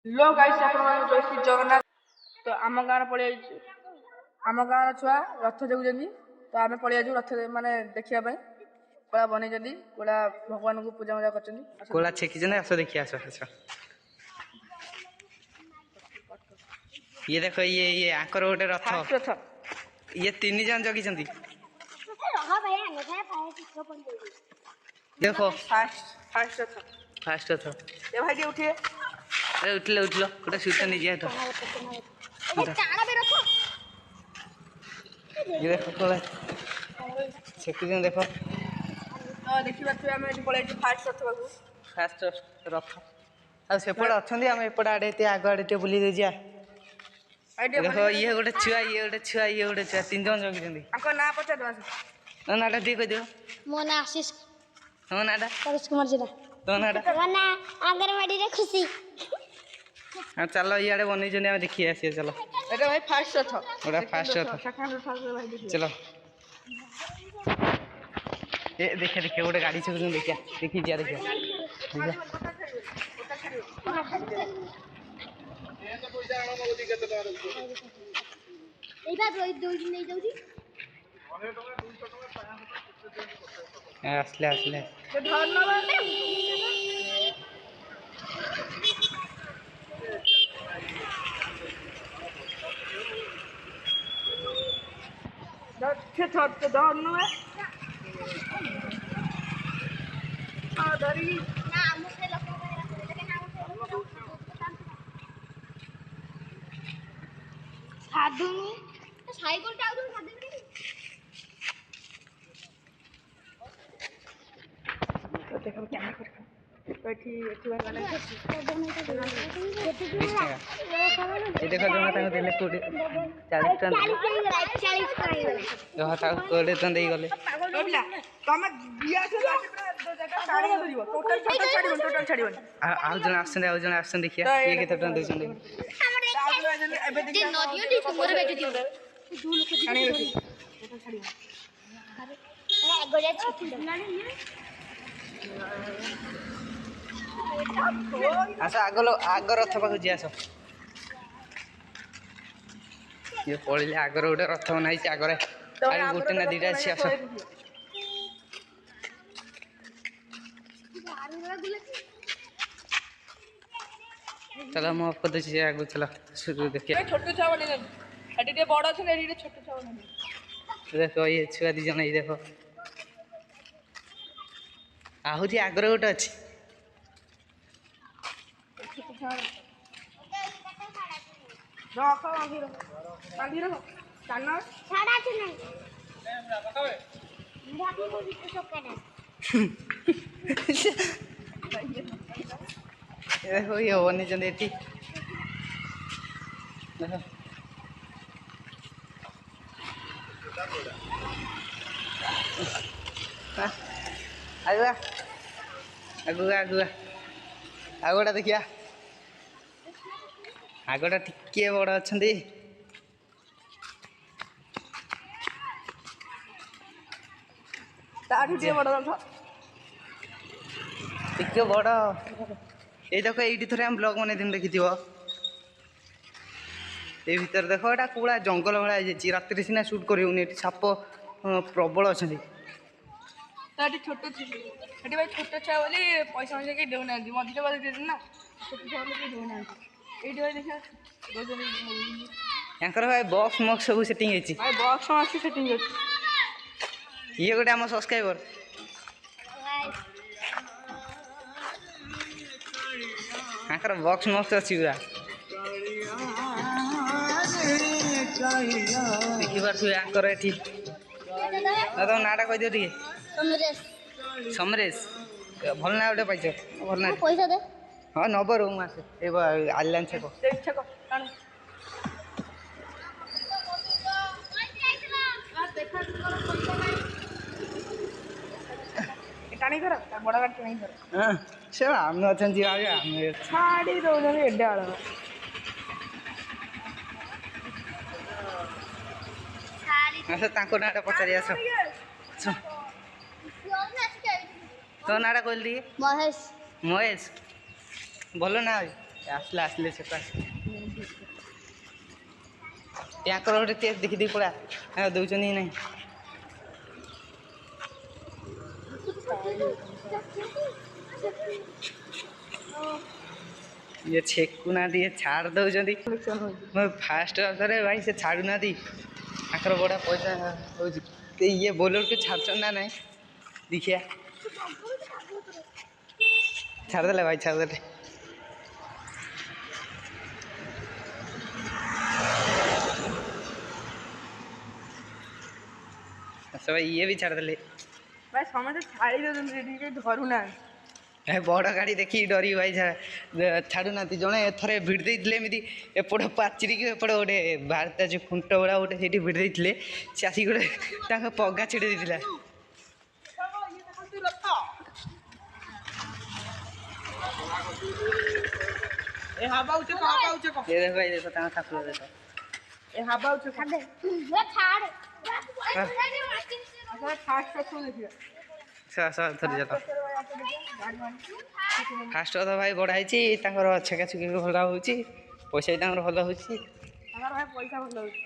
लो guys आपण जय श्री जगन्नाथ। तो आम गाँव पड़े आम गाँव छुआ रथ देखुं तो आम पड़े रथ माने देखा कोड़ा बनई कोड़ा भगवान को पूजा मजा कर कोला छेकी आस देखिए आस ये देखो ये आकर गोटे रथ ये तीन जन जगी देखो फास्ट रथ फास्ट रथ ये भाई उठिए अरे उठल उठल गोटे सुट नहीं तो ये देखो कोला छेकी देखो देखिए आम पड़े फास्ट रथ बाबू फास्ट रथ आ सेपटे अच्छा आम एपटे आड़े आग आड़े बुली दे जा देखो ये गोटे छुआ ये गोटे छुआ ये गोटे छुआ तीन जन जगी ना पचार नाटा टी कह मो ना आशीष तुम नाटा परेश कुमार जिला तुम नाटा मो ना आंगनवाड़ी रे खुशी हाँ चलो इे बन देखिए आसिए चलो এটা ভাই ফার্স্ট রথ ওটা ফার্স্ট রথ সেকেন্ড রথ ভাই দেখি चलो ये देखिए देखिए गोटे गाड़ी सब देखिए देखी जा देखिए आसले आसले साधु साइकिल टा आउन साधु देखो क्या कर बैठी एठी भाई माने ये देखो जो माता देले कोडी 40 टन 40 जो कोडी टन देई गले बोला तमे बिया से दो जगह साड़ी करिवो टोटल छाड़िबो आउ जन आसन देखिए ये केते टन देछन जे नदियो दी तुमरे बैठी दियो दू लोग छाड़ी टोटल छाड़िबो अरे गोजा छुट्टी आस आग रथ पाख जी आस ये पड़े आगर गोटे रथ बनाई आगे गोटे ना दीटा अच्छी आस चलो मैं आपको देखिए आगे चलो शुरू देखिए छोटे छुआ बने एडी बड़ अच्छे एडी छोटे छुआ बने देखो ये छुआ दी जन ये देखो आहूरी आगर गोटे अच्छी रखो बांधी रखो कान छाड़ा छ नहीं मेरा भी वो विश्व सोकना देखो ये होने चंदे टी देखो आगुआ आगुआ आगुआ आगोटा देखिया आगोटा टिके बड़ अच्छा टे बड़ रथ टिके बड़ ये देखो ये थोड़े आम ब्लॉग मन देखी ये भीतर देखो यहाँ कौड़ा जंगल भाई राति सीना सुट कर साप प्रबल अच्छा छोट छुआ भाई छोट छुआ बोली पैसा पैसा कहीं देना मझे बात ना छोट छुआ बोली देना ये भाई देखा यहाँ भाई बक्स मक्स सब सेटिंग भाई बक्स अच्छी सेटिंग ये गोटे आम सब्सक्राइबर यहाँ बक्स मक्स अच्छी पूरा देखी पारे यहाँ ये तुम नाटा कह दियो टे समरेश समरेश भल ना गोटे पाइछ भल ना पैसा दे हाँ नब रूम आसे आलिलान छेक टाणी कर बड़ा गाड़ी टाणी कर हाँ से आम अच्छा आम छाड़ी दौरान एडे आड़ आस नाटा पचारि आस तो नाटा कहली महेश महेश भल ना ଆସିଲେ ଆସିଲେ ସେ ତାଙ୍କର ଗୋଟେ ଟେଷ୍ଟ ଦେଖିଦେଇ ପଳା ଦେଉଛନ୍ତି ନାହିଁ ଇଏ ଛେକୁନାହାନ୍ତି ଇଏ ଛାଡ଼ି ଦେଉଛନ୍ତି ମୁଁ ଫାଷ୍ଟ ଅଥରେ ଭାଇ ସେ ଛାଡ଼ୁନାହାନ୍ତି ତାଙ୍କର ବଢ଼ିଆ ପଇସା ହେଉଛି ଇଏ ବୋଲରକୁ ଛାଡ଼ୁଛନ୍ତି ନା ନାହିଁ ଦେଖିଆ ଛାଡ଼ିଦେଲେ ଭାଇ ଛାଡ଼ିଦେଲେ ଭାଇ ଇଏ ବି ଛାଡ଼ିଦେଲେ ଭାଇ ସମସ୍ତେ ଛାଡ଼ି ଦେଉଛନ୍ତି ଟିକେ ଧରୁନାହାନ୍ତି ବଡ଼ ଗାଡ଼ି ଦେଖିକି ଡରି ଭାଇ ଛାଡ଼ୁନାହାନ୍ତି ଜଣେ ଥରେ ଭିଡ଼ି ଦେଇଥିଲେ ଏମିତି ଏପଟ ପାଚିରିକି ଏପଟ ଗୋଟେ ଭାରତ ଯେଉଁ ଖୁଣ୍ଟ ଭଳିଆ ଗୋଟେ ସେଇଠି ଭିଡ଼ି ଦେଇଥିଲେ ସେ ଆସିକି ଗୋଟେ ତାଙ୍କ ପଗା ଛିଡ଼ି ଦେଇଥିଲା ଏ ଦେଖ ଭାଇ ଦେଖ ତାଙ୍କ ଠାକୁର ଦେଖ ଥରେ ଯାତ ଫାଷ୍ଟ କଥା ଭାଇ ବଢ଼ା ହେଇଛି ତାଙ୍କର ଛେକା ଛେକି ଭଲ ହେଉଛି ପଇସା ବି ତାଙ୍କର ଭଲ ହେଉଛି ପଇସା ଭଲ ହଉଛି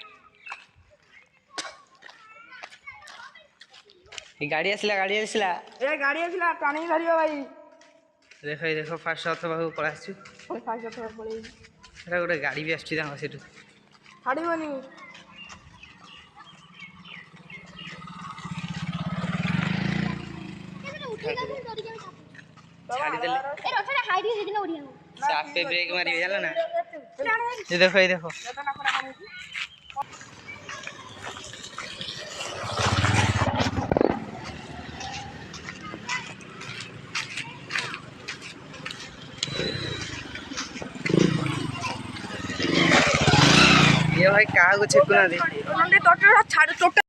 ଏ ଗାଡ଼ି ଆସିଲା ଗାଡ଼ି ଆସିଲା ଟାଣିକି ଧରିବ ଭାଇ ଦେଖ ଏଇ ଦେଖ ଫାଷ୍ଟ ରଥ ପାଖକୁ ପଳେଇ ଆସିଛୁ ସେଟା ଗୋଟେ ଗାଡ଼ି ବି ଆସୁଛି ତାଙ୍କ ସେଠୁ ଛାଡ଼ିବନି ଛାଡ଼ିଦେଲେ ସେ ଆପେ ବ୍ରେକ୍ ମାରିବେ ଜାଣିଲ ନା ଏ ଦେଖ ଏଇ ଦେଖ ये भाई କାହାକୁ ଛେକୁନାହାନ୍ତି ଛାଡୁ